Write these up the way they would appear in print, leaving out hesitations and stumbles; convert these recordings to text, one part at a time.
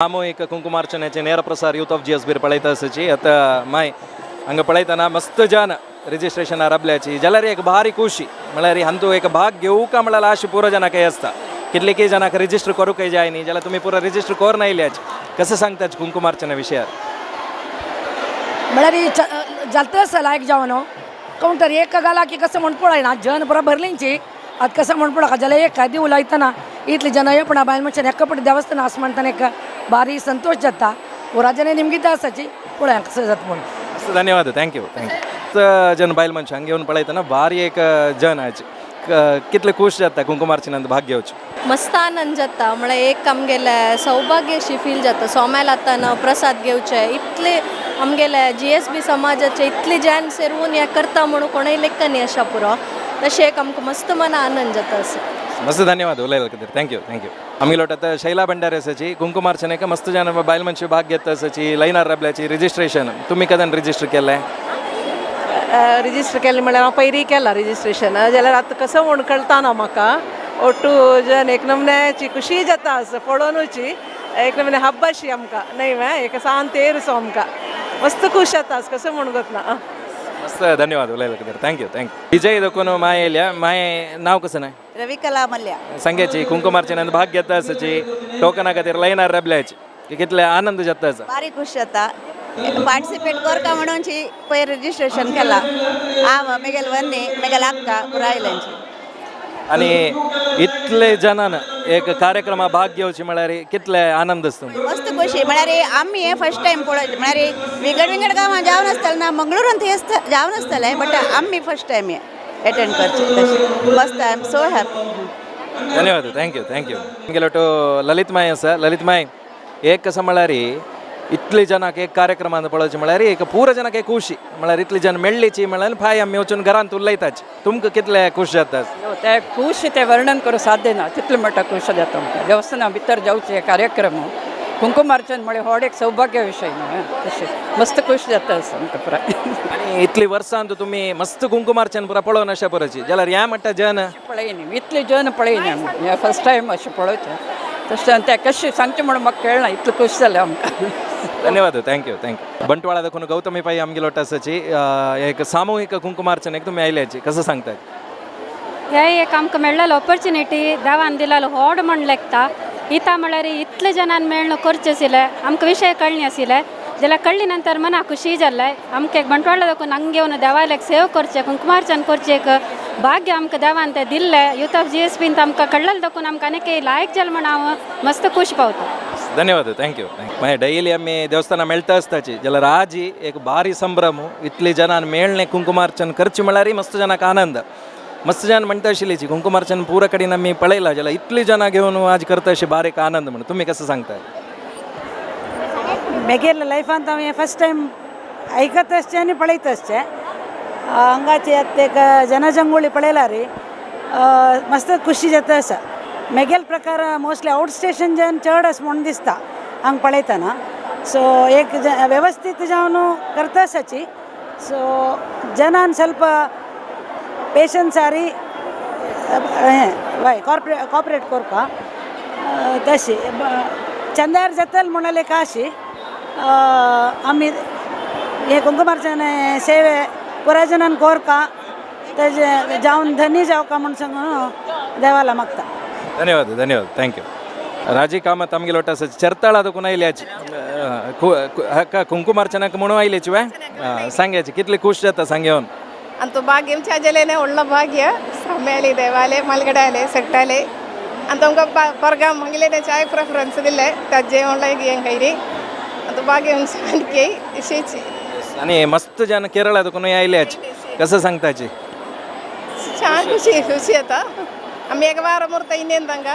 सामूहिक कुंकुमार्चनेचे नेरप्रसार youth of GSB पळयता आसची आता माय हांगा पळयतना मस्त जान रिजिस्ट्रेशन राबल्याची जाल्यार एक भारी खुशी म्हळ्यार हांतू एक भाग घेवूं का म्हळ्यार अशी पुरो जनाक आसता कितलेकी जनाक रजिस्टर करूंकय जाय न्ही जाल्यार तुमी पुरो रजिस्टर कोरून आयल्याच कसं सांगतात कुंकुमार्चने विशयार म्हळ्यार जालतच लायक जावन काउंटर एक गाला की कसं म्हण पळयना जन बरोबर भरलींची ಅದು ಕಸ ಮಣ್ಪಡಕ ಜಲ ಏಕಾದಿ ಉಲಾಯ್ತಾನ ಇತ್ಲಿ ಜನ ಏಪಣ ಬಾಯ್ ಮನುಷ್ಯನ ಎಕ್ಕಪಟ್ಟು ದೇವಸ್ಥಾನ ಆಸ್ ಮಾಡ್ತಾನೆ ಭಾರಿ ಸಂತೋಷ ಜತ್ತ ರಾಜನೇ ನಿಮ್ಗಿದ್ದ ಆಸची पुढे कसं जात म्हणून धन्यवाद थँक्यू जन बायल मनशां हांगा घेवन पळयतना भारी एक जन आज कितले खूश जाता कुंकुमार्चनांत भाग घेवचे मस्त आनंद जाता म्हळ्यार एक आमगेले सौभाग्यशी फील जाता सोम्याल आताना प्रसाद घेवचे इतले आमगेले GSB समाजाचे इतले जान सेरवून हे करता म्हणून कोणय लेखा न्ही अशा पुरो तशें एक आमकां मस्त मना आनंद जाता असो मस्त धन्यवाद उलयल्या खातीर थँक्यू आमगे लोट आतां शैला भंडारी आसाची कुंकुमार्चनेक मस्त जाण बायल मनशी भाग घेता आसाची लायनार राबल्याची रिजिस्ट्रेशन तुमी केन्ना रिजिस्टर केलें रिजिस्टर केलें म्हळ्यार हांव पयलीं केलां रिजिस्ट्रेशन जाल्यार आतां कसं म्हूण कळटा ना म्हाका ओटू जन एक नमन्याची खुशी जाता असो पळोवनूची एक नमने हब्बाशी आमकां न्हय वे एक सांत तेरसो आमकां मस्त खूश जाता कसं म्हूण गोतना मस्त धन्यवाद उलयल्या खातीर थँक्यू विजय देखून माय येयल्या माय नांव कसं नाय रविकला मल्ल्या सांग्याची कुंकुमार्चनांत भाग घेता आसाची टोकना खातीर लायनार राबल्याची कितले आनंद जाता आसा भारी खुश जाता एक पार्टिसिपेट करता म्हणूनची पयर रजिस्ट्रेशन केला हांव मेगेल वन्नी मेगेल अक्का पुरो आयल्यांची आणि इतले जनान एक कार्यक्रमा भाग घेवची म्हळ्यार कितले आनंद आसता मस्त खुशी म्हळ्यार आमी हे फर्स्ट टायम पळयलें म्हळ्यार विंगड गांवां जावन आसतलें ना मंगळूरान थंय जावन आसतलें बट आमी फर्स्ट टायम हे अटेंड करचे तशें मस्त आय एम सो हॅपी धन्यवाद थँक्यू गेलो तो ललित माय आसा ललित माय एक कसं म्हळ्यार इतले जनाक एक कार्यक्रमान पळोवचे म्हळ्यार एक पुरो जनाक एक खुशी म्हळ्यार इतले जन मेळ्ळीची म्हळ्यार फाय आमी वचून घरांत उलयताच तुमकां कितले खूश जाता ते खूश ते वर्णन करूं साध्य ना तितले मोठा खूश जाता आमकां देवस्थाना भितर जावचे कार्यक्रम कुंकुमार्चन म्हळ्यार हो एक सौभाग्य विशय न्हय तशें मस्त खूश जाता असो आमकां पुरा आनी इतली वर्सांत तुमी मस्त कुंकुमार्चन पुरा पळोवन अशें पळोवची जाल्यार ह्या म्हणटा जन पळयनी इतले जन पळयनी आमी फर्स्ट टायम अशें पळोवचें तशें तें कशें सांगचें म्हणून म्हाका कळना इतलें खूश जालें आमकां धन्यवाद थँक्यू बंटवाळा देखून गौतमी पाई आमगे लोट आसाची एक सामूहिक कुंकुमार्चनेक तुमी आयल्याची कसं सांगतात हे एक आमकां मेळ्ळलो ऑपॉर्च्युनिटी देवान दिलेलो व्हड म्हण लेखता इता म्हळ्यार इतले जनान मेळणं करचें आशिल्लें आमकां विशय कळणी आशिल्ले जाल्यार कळ्ळी नंतर मना खुशी जाल्ले आमकां एक बंटवाळा देखून हांगा घेवन देवाल्याक सेव करचें कुंकुमार्चन करचें एक भाग्य आमकां देवान तें दिल्लें यूथ ऑफ GSB आमकां कळलेलें देखून आमकां आनीक लायक जालें म्हण हांव मस्त खूश पावता धन्यवाद थँक्यू मागीर डेली आमी देवस्थानां मेळटा आसताची जाल्यार आज एक भारी संभ्रम इतले जनान मेळ्ळें कुंकुमार्चन करचें म्हळ्यार मस्त जनाक आनंद मस्त जन म्हणटा आशिल्लीची कुंकुमार्चन पुरो कडेन आमी पळयलां जाल्यार इतली जनां घेवन आज करता अशें बारीक आनंद म्हणून तुमी कसं सांगता मेगेल लायफांत हांव हें फर्स्ट टायम आयकत आसचें आनी पळयत आसचें हांगाचे एक जनजंगुळी पळयल्यार मस्त खुशी जाता आसा मेगेल प्रकार मोस्टली आउट स्टेशन जन चड आसा म्हूण दिसता हांगा पळयतना सो एक व्यवस्थीत जावन करता आसाची सो जनान ಸ್ವಲ್ಪ पेशन्स सारी हय कॉपरेट करपा तशी चंद्यार जातल म्हणले काशी आमी हे कुंकुमार्चन सेवे पुरा जनान कोरका तेजे जावन धनी जावका म्हूण सांगून देवाला मागता धन्यवाद थँक्यू राजी कामत आमगे लोट आसा चर्ताळा देखून आयल्याची कुंकुमार्चनाक म्हणून आयल्याची वे सांग्याची कितली खूश जाता सांगेवन अंतु भाग्यम चाजलेने उള്ള भाग्य സമയലി ദേവാലയ മൽഗടാലെ സെക്ടാലെ अंतुमका परगा मंगलेने चाय प्रेफरेंस दिले तज्जे ऑनलाइन गेम खैरी अंतु भाग्यम सांगके इशेची आणि मस्त जन केरळा देखून आयल्याची कसं सांगताची छान खुशी आता आम्ही एक वार मूर्त ಇನ್ನೇಂದಂಗ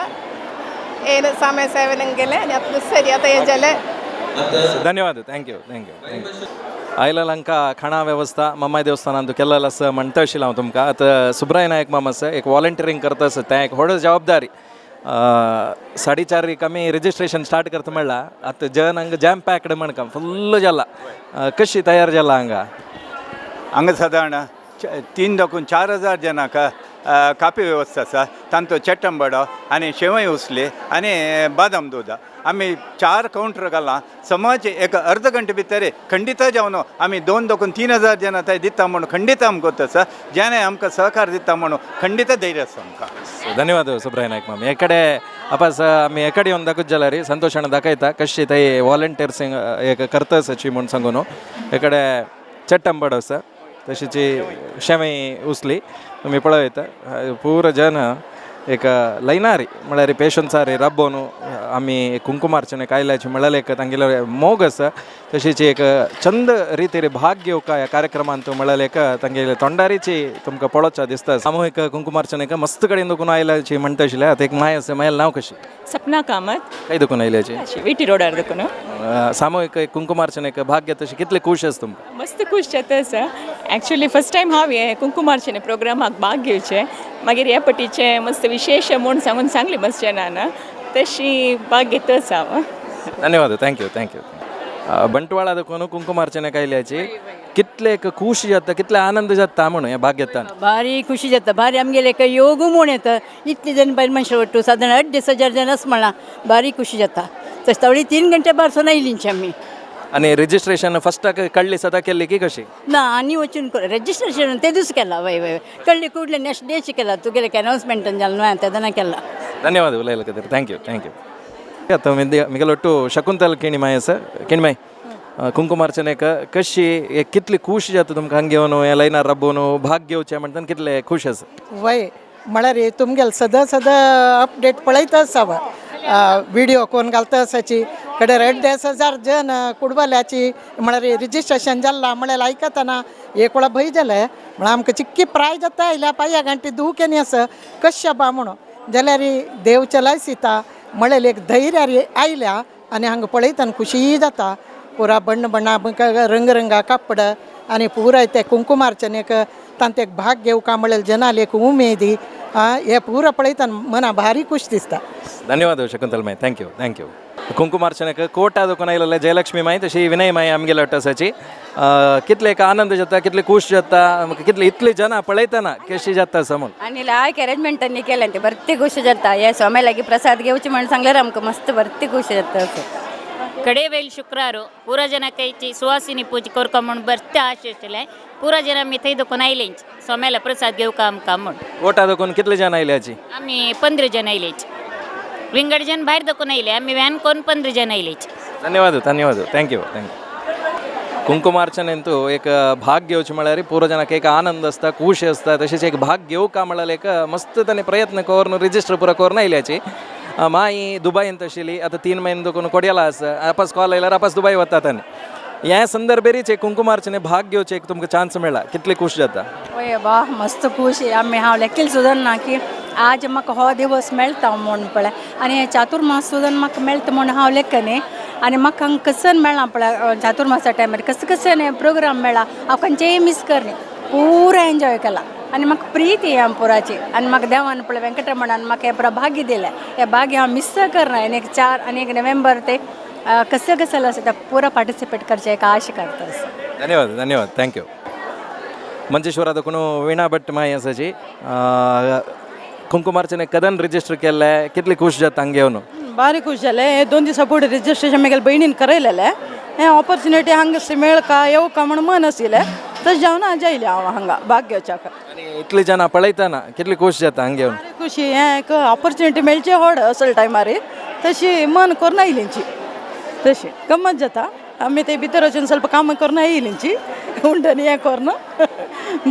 ಏನು ಸಮಯ ಸೇವನೆಂಗೆಲೆ ಅದು ಸರಿ आता येजले धन्यवाद थँक्यू आयलंका खाणा वेवस्था मम्माय देवस्थानांत केल्लें आसा म्हणटा आशिल्लो हांव तुमकां आतां सुब्राय नायक मामा आसा एक वॉलंटियरींग करता आसा तें एक व्हड जबाबदारी 4:30 आमी रजिस्ट्रेशन स्टार्ट करता म्हणल्यार आतां जन हांगा जॅम पॅक्ड म्हणका फुल्ल जाला कशी तयार जाला हांगा हांगा सादारण 3 दाखून 4,000 जनांक कापी वेवस्था आसा तांचो चेट्टंबडो आनी शेवय उसली आनी बादाम दूद आमी 4 कावंटर घालां समज एक अर्द घंटे भितर खंडित जावन आमी 2 दाखून 3,000 जनां थंय दिता म्हणून खंडित आमकां गोत आसा जेणे आमकां सहकार दिता म्हणून खंडित धैर्य आसा आमकां. धन्यवाद सुब्राय नायक मामी. एकडे आपास आमी एकडे येवन दाखयत जाल्यार संतोशान दाखयता कशी थंय वॉलंटियर्सींग एक करतसची म्हूण सांगून एकडे चट्टंबड आसा तशीची शेवय उसली तुमी पळयता पूर जन एक लयनारी म्हळ्यार पेशंसारी रब्बोन आमी कुंकुमार्चने कायल्याची म्हळ्यार एक तांगेले मोग आसा तशीच एक चंद रितीर भाग घेवंक ह्या कार्यक्रमांत म्हळ्यार एक तांगेले तोंडारीची तुमकां पळोवचा दिसता. सामुहीक कुंकुमार्चनेक मस्त कडेन दुखून आयल्याची म्हणटा आशिल्ले आतां एक माय आसा मायेल नांव कशी सपना कामत खंय दुखून आयल्याची विटी रोडार दुखून सामुहीक कुंकुमार्चनेक भाग घेता तशी कितले खूश आसा तुमकां. मस्त खूश जाता आसा ॲक्च्युली फर्स्ट टायम हांव हे कुंकुमार्चने प्रोग्रामाक भाग घेवचे मागीर हे पटीचे मस्त विशेष म्हूण सांगून सांगली मस्त जनांना तशी भाग घेता आसा हांव. धन्यवाद थँक्यू बंटवाळा देखून कुंकुमार्चने आयल्याची कितले एक खूश जाता कितले आनंद जाता म्हणून हे भाग घेता. भारी खुशी जाता भारी आमगेले एक योग म्हूण येता इतले जन बायल मनशां वाटू सादारण 8,000 जन आसा म्हणा भारी खुशी जाता. तशें तवळी 3 घंटे बारसून आयलींची आमी आनी रजिस्ट्रेशन फस्टाक कळ्ळी सदां केल्ली की कशी ना आनी वचून रजिस्ट्रेशन ते दीस केला वय कळ्ळी कुडले नेक्स्ट डेची केला तुगेले अनाउन्समेंटान जालें न्हय तेदना केला. धन्यवाद उलयले खातीर थँक्यू आतां मिगेल ಒಟ್ಟು शकुंतल केणी माय आसा केणी माय कुंकुमार्चनेक कशी एक कितली खूश जाता तुमकां हांगा घेवन हे लायनार रब्बोन भाग घेवचें म्हणटा कितले खूश आसा. वय म्हळ्यार तुमगेले सदां अपडेट पळयता आसा व्हिडिओ कोण घालता आसाची कडेन 10,000 जन कुडबल्याची म्हळ्यार रिजिस्ट्रेशन जाल्ला म्हळ्यार आयकतना एक वेळा भंय जालें म्हळ्यार आमकां चिक्की प्राय जाता आयल्या 5 घंटे दुखेनी आसा कशें बा म्हणून जाल्यार देव चलायसिता म्हळ्यार एक धैर्यार आयल्या आनी हांगा पळयतना खुशी जाता. पुरा बण्ण रंगा कापड आनी पुराय ते कुंकुमार्चनेक तांतेक भाग घेवका म्हळ्यार जनाले एक उमेदी हे पुरा पळयतना मना भारी खूश दिसता. धन्यवाद शकुंतल माय थँक्यू कुंकुमार्चनेक कोटा दुखून आयलेले जयलक्ष्मी माय तशी विनय माय आमगेले वाटासाची कितले एक आनंद जाता कितले खूश जाता कितले इतले जना पळयतना कशी जाता आसा म्हूण. आनी लायक अरेंजमेंटांनी केलें ते भरती खुश जाता हे सोम्या लागीं प्रसाद घेवचे म्हणून सांगल्यार आमकां मस्त भरती खुश जाता. ಕಡೆವೇಲ್ ಶುಕ್ರವಾರ ಪೂರ ಜನ ಕೈಚಿ ಸುವಾಸಿನಿ ಪೂಜೆ ಕೊರ್ಕೊಂಬಂಡು ಬರ್ತಾ ಆಶಿಸ್ತಿಲ್ಲ ಪೂರ ಜನ आमी थंय दुखून आयलेंच सोम्याला प्रसाद घेवका आमकां म्हूण. कोटा दुखून कितले जाण आयल्याची आमी 15 जन आयलेच विंगड जन भायर दुखून आयले आमी व्हॅन कोरून 15 जन आयलेच. धन्यवाद थँक्यू कुंकुमार्चनेंतू एक भाग घेवचे म्हळ्यार पुरो जनाक एक आनंद आसता खूश आसता तशेंच एक भाग घेवका म्हळ्यार एक मस्त ताणें प्रयत्न करून रिजिस्टर पुरो करून आयल्याची. माई दुबईंत आशिल्ली आतां 3 म्हयने दुखून कोड्याला आसा आपास कॉल आयल्यार आपास दुबय वता ताणें ह्या संदर्भेरीच एक कुंकुमार्चने भाग घेवचे एक तुमकां चान्स मेळ्ळा कितली खूश जाता. वय बा मस्त खूश आमी हांव लेखील सुद्दां ना की आज म्हाका हो दिवस मेळटा म्हूण पळय आनी हे चातुर्मास सुद्दां म्हाका मेळटा म्हूण हांव लेखनी आनी म्हाका हांगा कसन मेळ्ळा पळय चातुर्मासा टायमार कसं हे प्रोग्राम मेळ्ळा हांव खंयचेय मिस करनी पुरा एन्जॉय केला आनी म्हाका प्रीत ह्या पुराची आनी म्हाका देवान पळय वेंकटरमणान म्हाका हे पुरा भाग्य दिलें हे भाग्य हांव मिस करना आनी 4 आनी 1 नोव्हेंबर ते कसं आसा पुरा पार्टिसिपेट करचे एक आशा करता. धन्यवाद थँक्यू मंचेश्वरा देखून विणा भट्ट माय आसाची कुंकुमार्चने कदन रिजिस्टर केल्ले कितली खूश जाता हांगा घेवन. भारी खुश जालें हे 2 दिसा फुडें रजिस्ट्रेशन म्हगेल्या भयणीन करयलेलें हें ऑपॉर्च्युनिटी हांगा मेळका येवका म्हणून मन आशिल्लें तशें जावन आज आयलें हांव हांगा भाग घेवच्याक. आनी इतली जाणां पळयतना कितली खूश जाता हांगा घेवन. खुशी हें एक ऑपॉर्च्युनिटी मेळचे व्हड असल टायमार तशी मन करून आयलींची तशी गम्मत जाता आमी ते भितर वचून ಸ್ವಲ್ಪ काम करून आयलींची उंडनी हें करून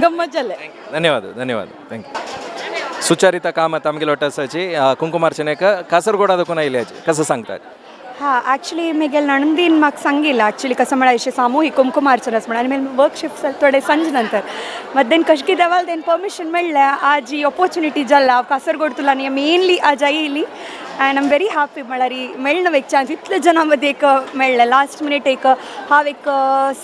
गम्मत जालें. धन्यवाद थँक्यू सुचारिता कामत आमगेले वाटासाची कुंकुमार्चनेक कासरगोडा दुखून आयल्याची कसं सांगतात. हां ॲक्च्युली म्हगेल नणंदीन म्हाका सांगिल्लें ॲक्च्युली कसं म्हळ्यार अशें सामुहीक कुंकुमार्चनाच म्हणून आनी मागीर वर्क शिफ्ट जालें थोडे संज नंतर मात देन कशें कितें देवाल देन परमिशन मेळ्ळें आज ही ऑपॉर्च्युनिटी जाल्ला हांव कासरगोड तुला न्ही मेनली आज आयिल्ली and I am very happy म्हळ्यार मेळ्ळें एक चान्स इतले जनां मदीं एक मेळ्ळें लास्ट मिनीट एक हांव एक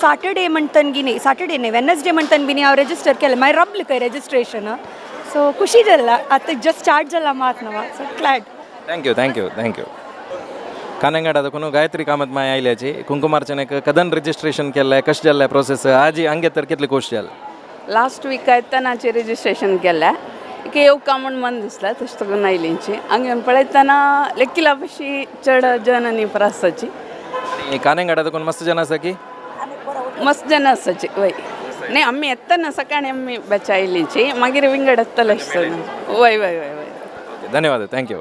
सॅटर्डे म्हणटन न्ही वेनसडे म्हणटन बी हांव रजिस्टर केलें मागीर रबलें खंय रजिस्ट्रेशन सो खुशी जाला आतां जस्ट स्टार्ट जाला मात नवा सो ग्लॅड. थँक्यू कानंगाडा देखून गायत्री कामत माय आयल्याची कुंकुमार्चनेक कदन रजिस्ट्रेशन केल्लें कशें जाल्लें प्रोसेस आज हंगे तर कितले खूश जालें. लास्ट वीक येतानाचे रजिस्ट्रेशन केलें की येवका म्हूण मन दिसला तशें करून आयलींची हांगा पळयतना लेकिला बशी चड जन न्ही प्रसाची कानेंगाडा देखून मस्त जन आसा की मस्त जन आसाची वय न्ही आमी येताना सकाळी आमी बॅच आयलींची मागीर विंगड येतलो वय वय वय वय धन्यवाद थँक्यू